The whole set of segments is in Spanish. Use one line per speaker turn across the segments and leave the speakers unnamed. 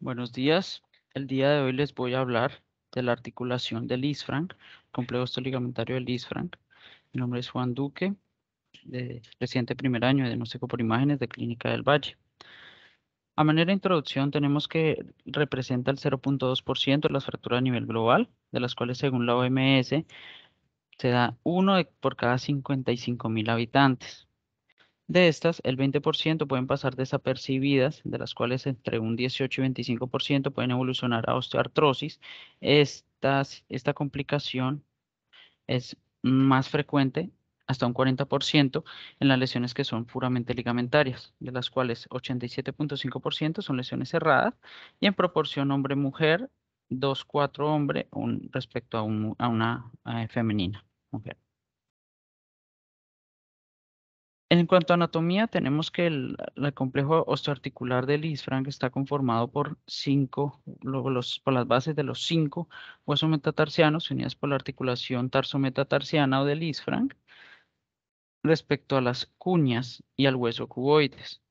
Buenos días. El día de hoy les voy a hablar de la articulación del isfranc, complejo osteoligamentario del isfranc. Mi nombre es Juan Duque, de reciente primer año de diagnóstico por imágenes de Clínica del Valle. A manera de introducción tenemos que representa el 0.2% de las fracturas a nivel global, de las cuales según la OMS se da uno por cada 55.000 habitantes. De estas, el 20% pueden pasar desapercibidas, de las cuales entre un 18 y 25% pueden evolucionar a osteoartrosis. Esta complicación es más frecuente, hasta un 40%, en las lesiones que son puramente ligamentarias, de las cuales 87.5% son lesiones cerradas y en proporción hombre-mujer, 2-4 hombre respecto a una femenina, mujer. En cuanto a anatomía, tenemos que el complejo osteoarticular del isfranc está conformado por por las bases de los 5 huesos metatarsianos unidas por la articulación tarsometatarsiana o del isfranc respecto a las cuñas y al hueso cuboides.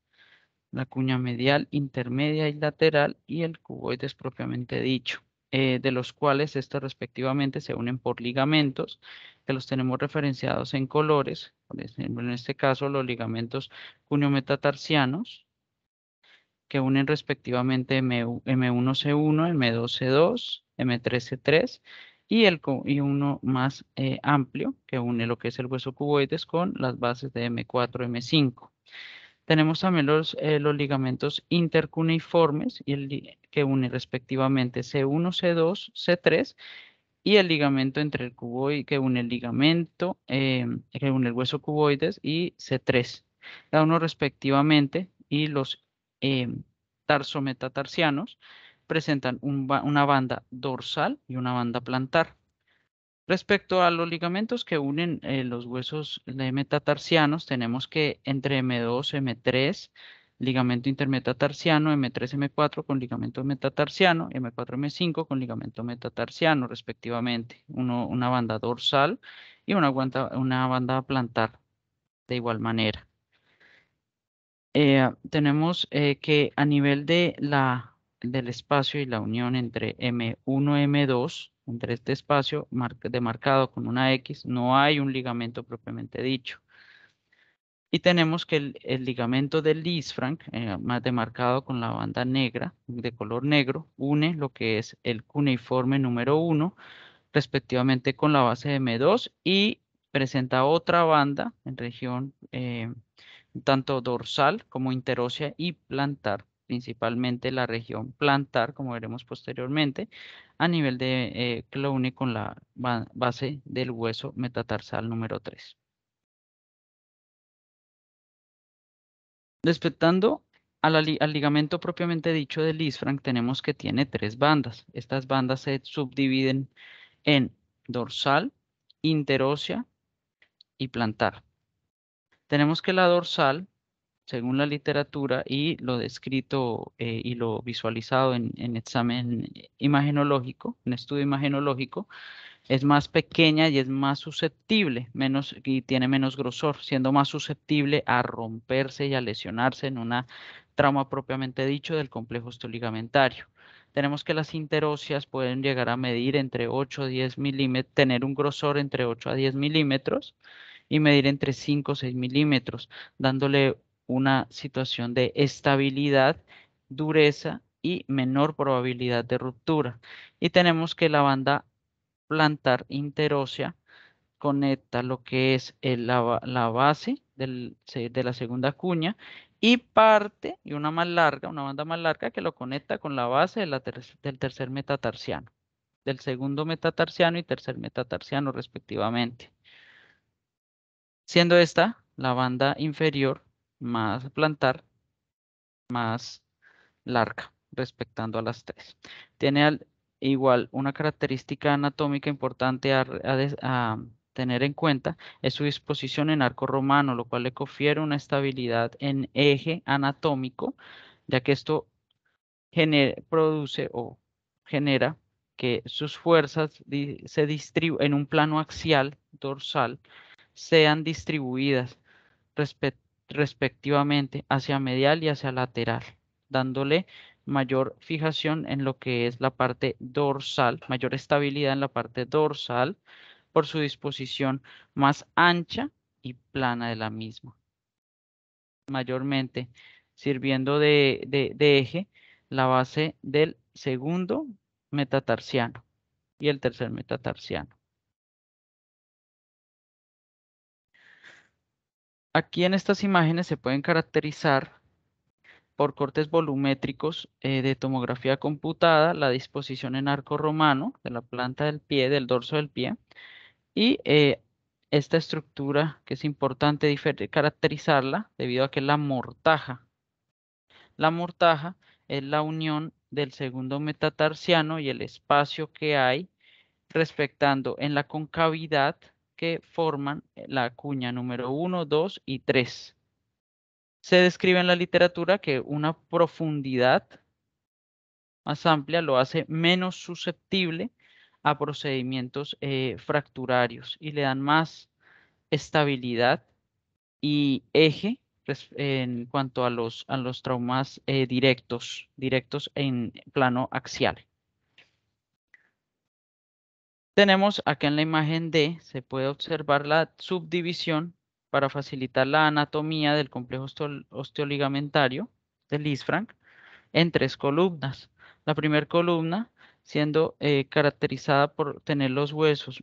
La cuña medial, intermedia y lateral y el cuboides propiamente dicho, de los cuales estos respectivamente se unen por ligamentos que los tenemos referenciados en colores, por ejemplo, en este caso los ligamentos cuneometatarsianos que unen respectivamente M1C1, M2C2, M3C3 y uno más amplio que une lo que es el hueso cuboides con las bases de M4, M5. Tenemos también los ligamentos intercuneiformes que unen respectivamente C1, C2, C3 y el ligamento entre el cuboide que une el ligamento que une el hueso cuboides y C3, cada uno respectivamente, y los tarsometatarsianos presentan una banda dorsal y una banda plantar. Respecto a los ligamentos que unen los huesos metatarsianos, tenemos que entre M2, M3, ligamento intermetatarsiano, M3, M4 con ligamento metatarsiano, M4, M5 con ligamento metatarsiano, respectivamente. Una banda dorsal y una banda plantar de igual manera. Tenemos que a nivel del espacio y la unión entre M1 y M2, entre este espacio demarcado con una X, no hay un ligamento propiamente dicho. Y tenemos que el ligamento del isfranc, más demarcado con la banda negra, de color negro, une lo que es el cuneiforme número 1, respectivamente con la base de M2 y presenta otra banda en región tanto dorsal como interósea y plantar, principalmente la región plantar, como veremos posteriormente, a nivel que lo une con la base del hueso metatarsal número 3. Respectando al ligamento propiamente dicho del isfranc, tenemos que tiene 3 bandas. Estas bandas se subdividen en dorsal, interósea y plantar. Tenemos que la dorsal, según la literatura y lo descrito y lo visualizado en examen imagenológico, en estudio imagenológico, es más pequeña y es más susceptible, y tiene menos grosor, siendo más susceptible a romperse y a lesionarse en una trauma propiamente dicho del complejo osteoligamentario. Tenemos que las interóseas pueden llegar a medir entre 8 a 10 milímetros, tener un grosor entre 8 a 10 milímetros y medir entre 5 o 6 milímetros, dándole una situación de estabilidad, dureza y menor probabilidad de ruptura. Y tenemos que la banda plantar interósea conecta lo que es la base de la segunda cuña y parte, y una más larga, una banda más larga que lo conecta con la base del tercer metatarsiano, del segundo metatarsiano y tercer metatarsiano respectivamente. Siendo esta la banda inferior más plantar, más larga, respectando a las 3. Tiene igual una característica anatómica importante a tener en cuenta, es su disposición en arco romano, lo cual le confiere una estabilidad en eje anatómico, ya que esto produce o genera que sus fuerzas se distribuyan en un plano axial dorsal, sean distribuidas respectivamente hacia medial y hacia lateral, dándole mayor fijación en lo que es la parte dorsal, mayor estabilidad en la parte dorsal por su disposición más ancha y plana de la misma, mayormente sirviendo de eje la base del segundo metatarsiano y el tercer metatarsiano. Aquí en estas imágenes se pueden caracterizar por cortes volumétricos de tomografía computada, la disposición en arco romano de la planta del pie, del dorso del pie, y esta estructura que es importante caracterizarla debido a que la mortaja es la unión del segundo metatarsiano y el espacio que hay respectando en la concavidad que forman la cuña número 1, 2 y 3. Se describe en la literatura que una profundidad más amplia lo hace menos susceptible a procedimientos fracturarios y le dan más estabilidad y eje en cuanto a los traumas directos en plano axial. Tenemos acá en la imagen D, se puede observar la subdivisión para facilitar la anatomía del complejo osteoligamentario del Lisfranc en tres columnas. La primera columna siendo caracterizada por tener los huesos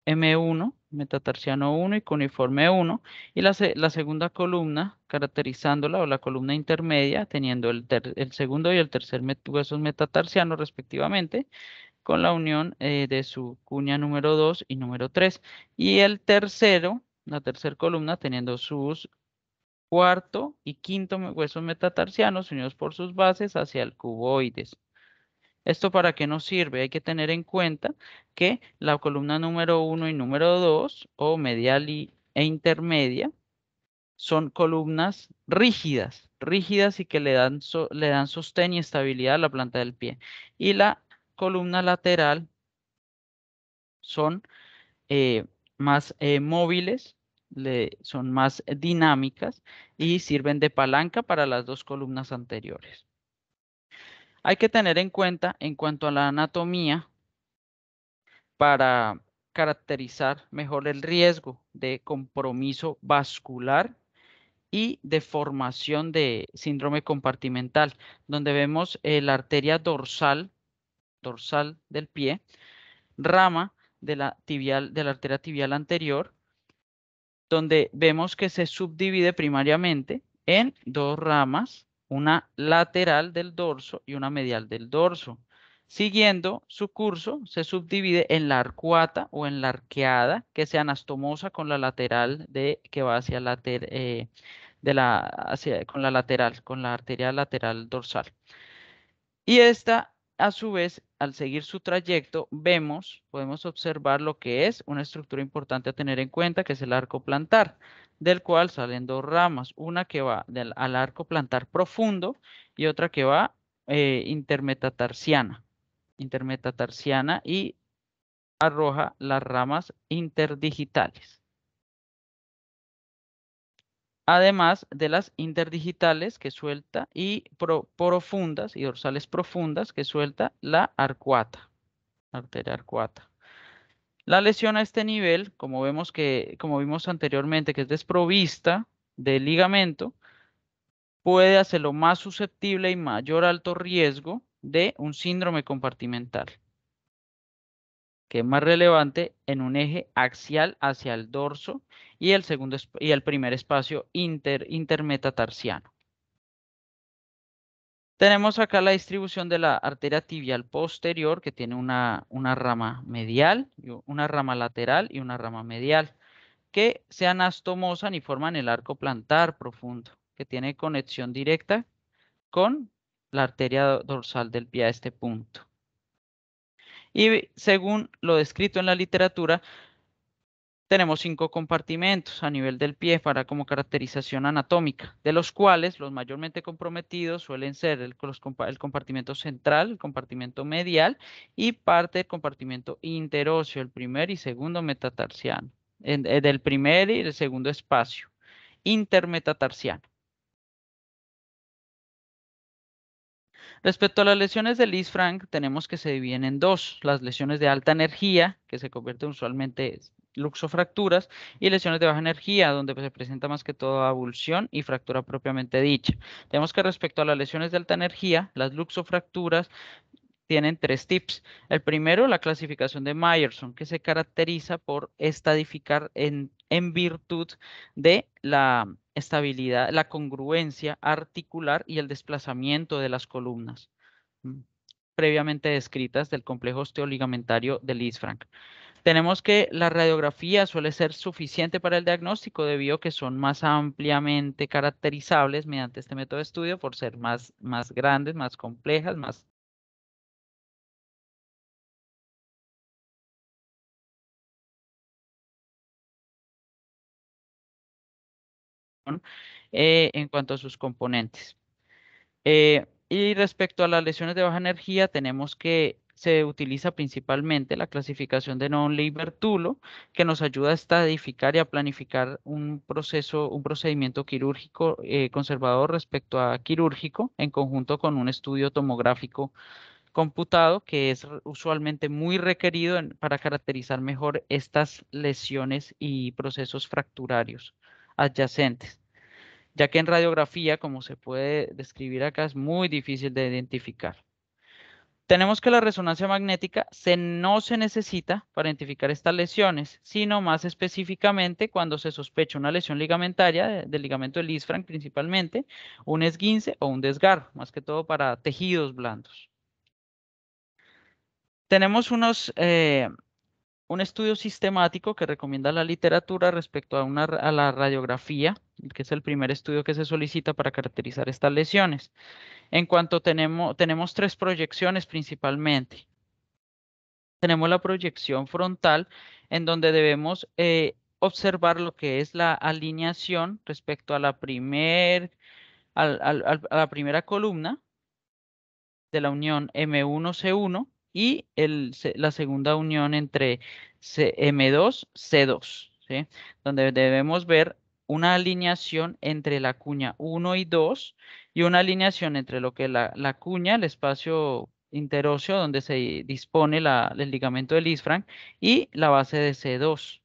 M1, metatarsiano 1 y cuneiforme 1, y la segunda columna caracterizándola, o la columna intermedia, teniendo el segundo y el tercer huesos metatarsianos respectivamente, con la unión de su cuña número 2 y número 3, y el tercero, la tercera columna, teniendo sus cuarto y quinto huesos metatarsianos unidos por sus bases hacia el cuboides. ¿Esto para qué nos sirve? Hay que tener en cuenta que la columna número 1 y número 2, o medial e intermedia, son columnas rígidas y que le dan sostén y estabilidad a la planta del pie. Y la columna lateral son más móviles, son más dinámicas y sirven de palanca para las dos columnas anteriores. Hay que tener en cuenta, en cuanto a la anatomía, para caracterizar mejor el riesgo de compromiso vascular y de formación de síndrome compartimental, donde vemos la arteria dorsal del pie, rama de la arteria tibial anterior, donde vemos que se subdivide primariamente en dos ramas, una lateral del dorso y una medial del dorso. Siguiendo su curso, se subdivide en la arcuata o en la arqueada, que se anastomosa con la lateral que va hacia con la lateral, con la arteria lateral dorsal. Y esta, a su vez, al seguir su trayecto, podemos observar lo que es una estructura importante a tener en cuenta, que es el arco plantar, del cual salen dos ramas, una que va al arco plantar profundo y otra que va intermetatarsiana y arroja las ramas interdigitales. Además de las interdigitales que suelta y profundas y dorsales profundas que suelta la arcuata, arteria arcuata. La lesión a este nivel, como vimos anteriormente, que es desprovista de ligamento, puede hacerlo más susceptible y mayor alto riesgo de un síndrome compartimental, que es más relevante en un eje axial hacia el dorso y el primer espacio intermetatarsiano. Tenemos acá la distribución de la arteria tibial posterior, que tiene una rama medial, una rama lateral y una rama medial, que se anastomosan y forman el arco plantar profundo, que tiene conexión directa con la arteria dorsal del pie a este punto. Y según lo descrito en la literatura, tenemos 5 compartimentos a nivel del pie para como caracterización anatómica, de los cuales los mayormente comprometidos suelen ser el compartimento central, el compartimento medial y parte del compartimento interóseo, el primer y segundo metatarsiano, del primer y el segundo espacio, intermetatarsiano. Respecto a las lesiones de Lisfranc, tenemos que se dividen en dos: las lesiones de alta energía, que se convierten usualmente en luxofracturas, y lesiones de baja energía, donde se presenta más que todo avulsión y fractura propiamente dicha. Tenemos que respecto a las lesiones de alta energía, las luxofracturas tienen tres tips. El primero, la clasificación de Myerson, que se caracteriza por estadificar en virtud de la estabilidad, la congruencia articular y el desplazamiento de las columnas mm, previamente descritas del complejo osteoligamentario de Lisfranc. Tenemos que la radiografía suele ser suficiente para el diagnóstico debido a que son más ampliamente caracterizables mediante este método de estudio por ser más grandes, más complejas, más en cuanto a sus componentes. Y respecto a las lesiones de baja energía, tenemos que se utiliza principalmente la clasificación de Non-Leiber-Tulo, que nos ayuda a estadificar y a planificar un procedimiento quirúrgico conservador respecto a quirúrgico, en conjunto con un estudio tomográfico computado, que es usualmente muy requerido para caracterizar mejor estas lesiones y procesos fracturarios adyacentes, ya que en radiografía, como se puede describir acá, es muy difícil de identificar. Tenemos que la resonancia magnética no se necesita para identificar estas lesiones, sino más específicamente cuando se sospecha una lesión ligamentaria del ligamento de Lisfranc principalmente, un esguince o un desgarro, más que todo para tejidos blandos. Tenemos un estudio sistemático que recomienda la literatura respecto a la radiografía, que es el primer estudio que se solicita para caracterizar estas lesiones. En cuanto tenemos tres proyecciones principalmente. Tenemos la proyección frontal, en donde debemos observar lo que es la alineación respecto a a la primera columna de la unión M1-C1 y la segunda unión entre M2-C2, ¿sí? Donde debemos ver una alineación entre la cuña 1 y 2 y una alineación entre lo que es la cuña, el espacio interóseo donde se dispone el ligamento de Lisfranc y la base de C2.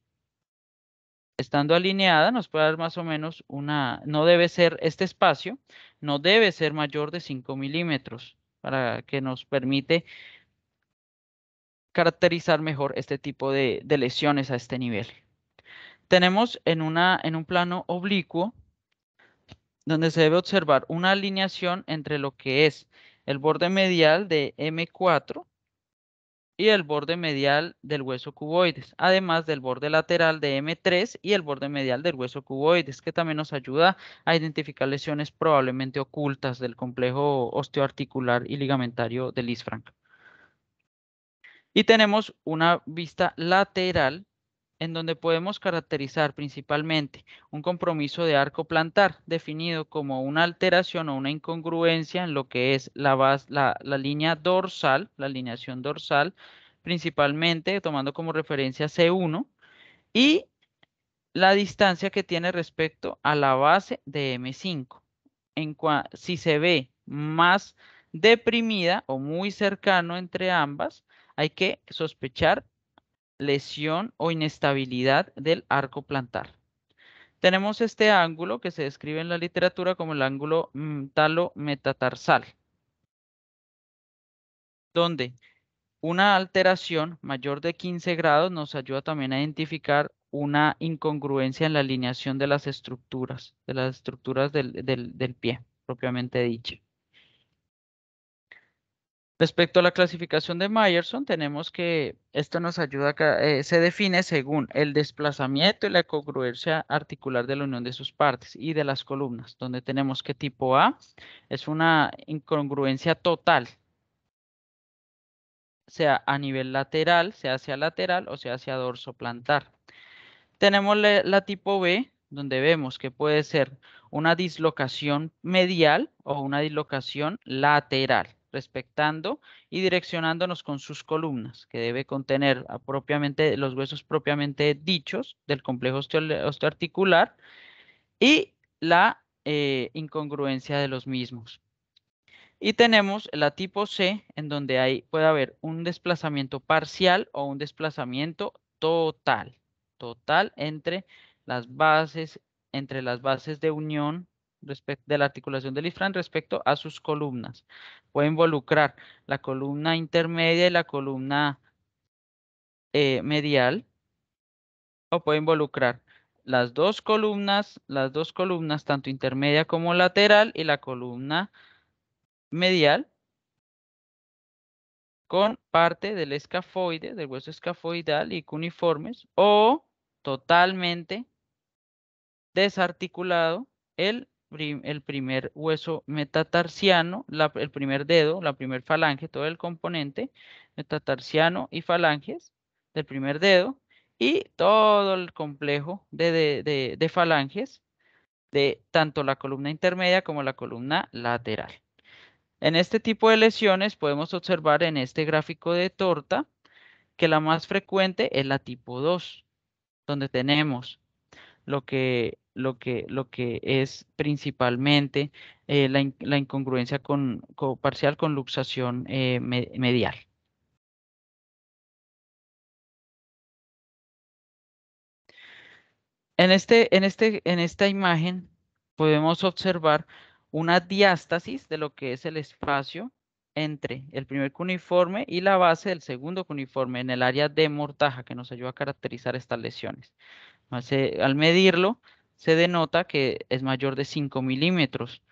Estando alineada nos puede dar más o menos no debe ser este espacio, no debe ser mayor de 5 milímetros para que nos permite caracterizar mejor este tipo de lesiones a este nivel. Tenemos en un plano oblicuo donde se debe observar una alineación entre lo que es el borde medial de M4 y el borde medial del hueso cuboides, además del borde lateral de M3 y el borde medial del hueso cuboides, que también nos ayuda a identificar lesiones probablemente ocultas del complejo osteoarticular y ligamentario de Lisfranc. Y tenemos una vista lateral en donde podemos caracterizar principalmente un compromiso de arco plantar definido como una alteración o una incongruencia en lo que es la línea dorsal, la alineación dorsal, principalmente tomando como referencia C1 y la distancia que tiene respecto a la base de M5. Si se ve más deprimida o muy cercano entre ambas, hay que sospechar lesión o inestabilidad del arco plantar. Tenemos este ángulo que se describe en la literatura como el ángulo talo-metatarsal, donde una alteración mayor de 15 grados nos ayuda también a identificar una incongruencia en la alineación de las estructuras del pie, propiamente dicha. Respecto a la clasificación de Myerson, tenemos que esto nos ayuda se define según el desplazamiento y la congruencia articular de la unión de sus partes y de las columnas, donde tenemos que tipo A es una incongruencia total, sea a nivel lateral, sea hacia lateral o sea hacia dorso plantar. Tenemos la tipo B, donde vemos que puede ser una dislocación medial o una dislocación lateral, respectando y direccionándonos con sus columnas, que debe contener propiamente los huesos propiamente dichos del complejo osteoarticular y la incongruencia de los mismos. Y tenemos la tipo C, en donde puede haber un desplazamiento parcial o un desplazamiento total. Total entre las bases de unión de la articulación del isfrán respecto a sus columnas. Puede involucrar la columna intermedia y la columna medial, o puede involucrar las dos columnas, tanto intermedia como lateral, y la columna medial con parte del escafoide, del hueso escafoidal y cuneiformes, o totalmente desarticulado el primer hueso metatarsiano, el primer dedo, la primer falange, todo el componente metatarsiano y falanges del primer dedo, y todo el complejo de falanges de tanto la columna intermedia como la columna lateral. En este tipo de lesiones podemos observar en este gráfico de torta que la más frecuente es la tipo 2, donde tenemos lo que es principalmente la incongruencia parcial con luxación medial. En esta imagen podemos observar una diástasis de lo que es el espacio entre el primer cuneiforme y la base del segundo cuneiforme en el área de mortaja que nos ayuda a caracterizar estas lesiones. Al medirlo, se denota que es mayor de 5 milímetros.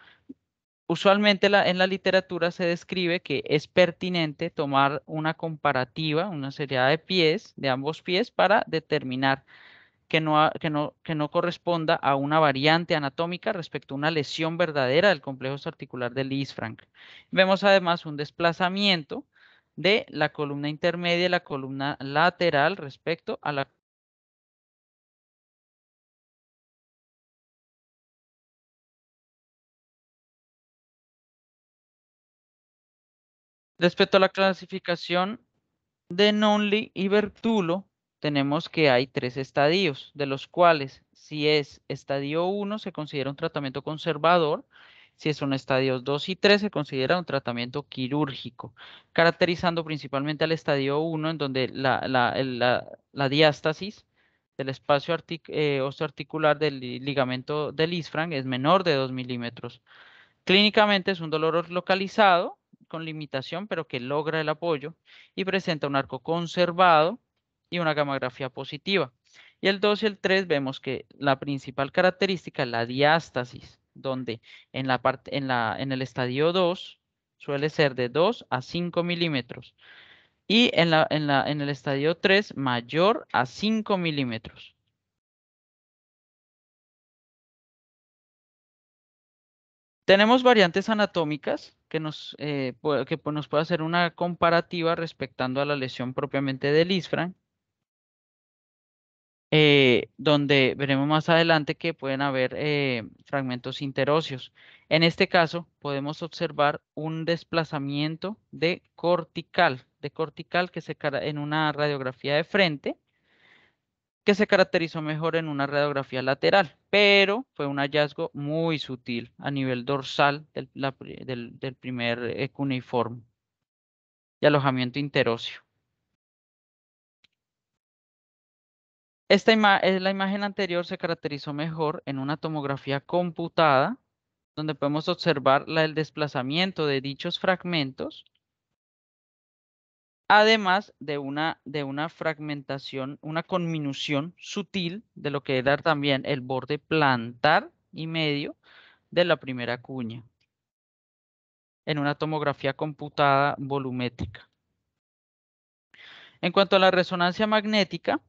Usualmente en la literatura se describe que es pertinente tomar una comparativa, una serie de pies, de ambos pies, para determinar que no corresponda a una variante anatómica respecto a una lesión verdadera del complejo articular del Lisfranc. Vemos además un desplazamiento de la columna intermedia y la columna lateral respecto a la. Respecto a la clasificación de Nonli y Bertulo, tenemos que hay tres estadios, de los cuales si es estadio 1 se considera un tratamiento conservador, si son estadios 2 y 3 se considera un tratamiento quirúrgico, caracterizando principalmente al estadio 1 en donde la diástasis del espacio osteoarticular del ligamento del isfran es menor de 2 milímetros. Clínicamente es un dolor localizado con limitación, pero que logra el apoyo y presenta un arco conservado y una gamografía positiva. Y el 2 y el 3 vemos que la principal característica es la diástasis, donde en el estadio 2 suele ser de 2 a 5 milímetros y en el estadio 3 mayor a 5 milímetros. Tenemos variantes anatómicas que nos puede hacer una comparativa respectando a la lesión propiamente del isfran, donde veremos más adelante que pueden haber fragmentos interóseos. En este caso, podemos observar un desplazamiento de cortical en una radiografía de frente, que se caracterizó mejor en una radiografía lateral, pero fue un hallazgo muy sutil a nivel dorsal del primer cuneiforme y alojamiento interóseo. La imagen anterior se caracterizó mejor en una tomografía computada, donde podemos observar el desplazamiento de dichos fragmentos, además de una fragmentación, una conminución sutil de lo que era también el borde plantar y medio de la primera cuña en una tomografía computada volumétrica. En cuanto a la resonancia magnética,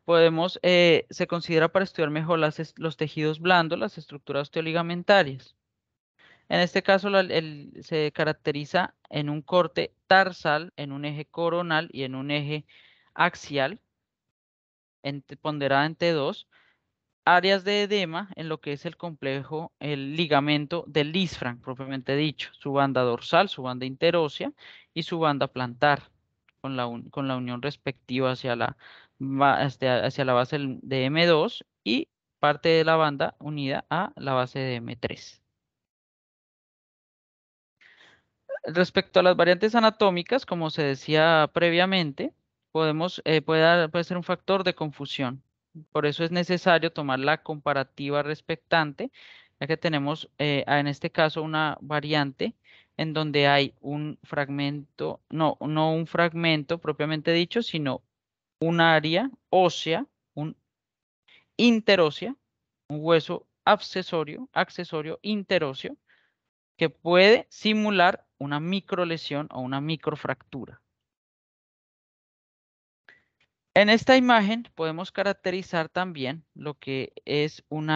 se considera para estudiar mejor los tejidos blandos, las estructuras osteoligamentarias. En este caso, se caracteriza en un corte tarsal, en un eje coronal y en un eje axial, ponderada en T2, áreas de edema en lo que es el ligamento del isfran, propiamente dicho, su banda dorsal, su banda interósea y su banda plantar, con la unión respectiva hacia la base de M2 y parte de la banda unida a la base de M3. Respecto a las variantes anatómicas, como se decía previamente, puede ser un factor de confusión. Por eso es necesario tomar la comparativa respectante, ya que tenemos en este caso una variante en donde hay un fragmento, no un fragmento propiamente dicho, sino un área ósea, un interósea, un hueso accesorio interóseo que puede simular una microlesión o una microfractura. En esta imagen podemos caracterizar también lo que es un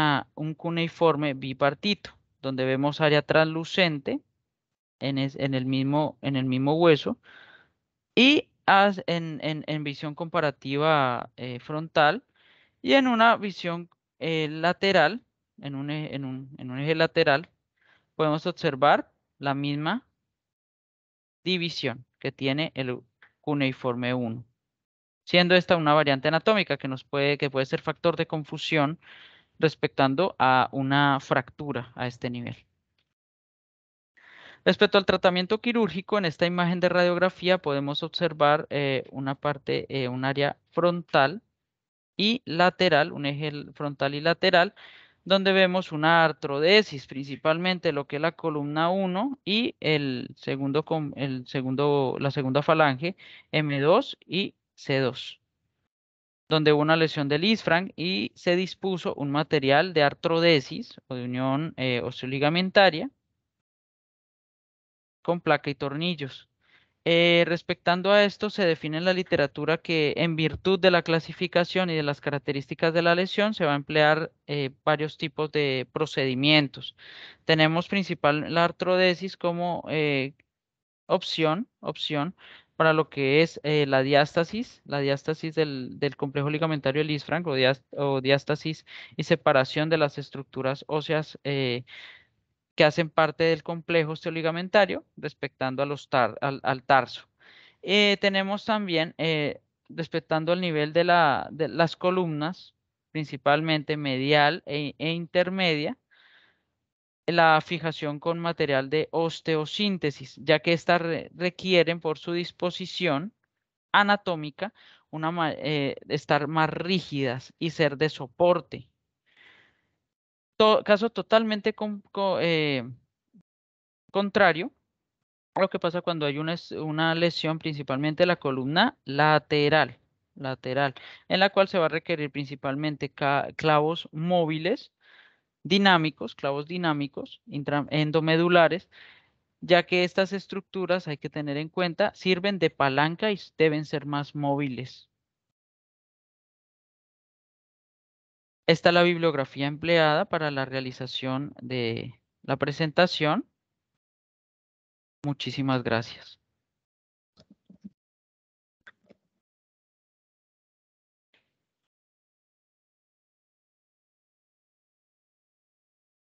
cuneiforme bipartito, donde vemos área translucente en el mismo hueso y en visión comparativa frontal y en una visión lateral, en un eje lateral, podemos observar la misma división que tiene el cuneiforme 1, siendo esta una variante anatómica que puede ser factor de confusión respectando a una fractura a este nivel. Respecto al tratamiento quirúrgico, en esta imagen de radiografía podemos observar un área frontal y lateral, un eje frontal y lateral, donde vemos una artrodesis, principalmente lo que es la columna 1 y la segunda falange M2 y C2, donde hubo una lesión del isfranc y se dispuso un material de artrodesis o de unión osteoligamentaria con placa y tornillos. Respectando a esto, se define en la literatura que en virtud de la clasificación y de las características de la lesión, se va a emplear varios tipos de procedimientos. Tenemos principal la artrodesis como opción para lo que es la diástasis del complejo ligamentario del isfranc o diástasis y separación de las estructuras óseas que hacen parte del complejo osteoligamentario, respectando al tarso. Tenemos también, respectando el nivel de las columnas, principalmente medial e intermedia, la fijación con material de osteosíntesis, ya que estas requieren por su disposición anatómica estar más rígidas y ser de soporte. Caso totalmente contrario a lo que pasa cuando hay una lesión principalmente de la columna lateral, en la cual se va a requerir principalmente clavos móviles, clavos dinámicos, endomedulares, ya que estas estructuras, hay que tener en cuenta, sirven de palanca y deben ser más móviles. Esta es la bibliografía empleada para la realización de la presentación. Muchísimas gracias.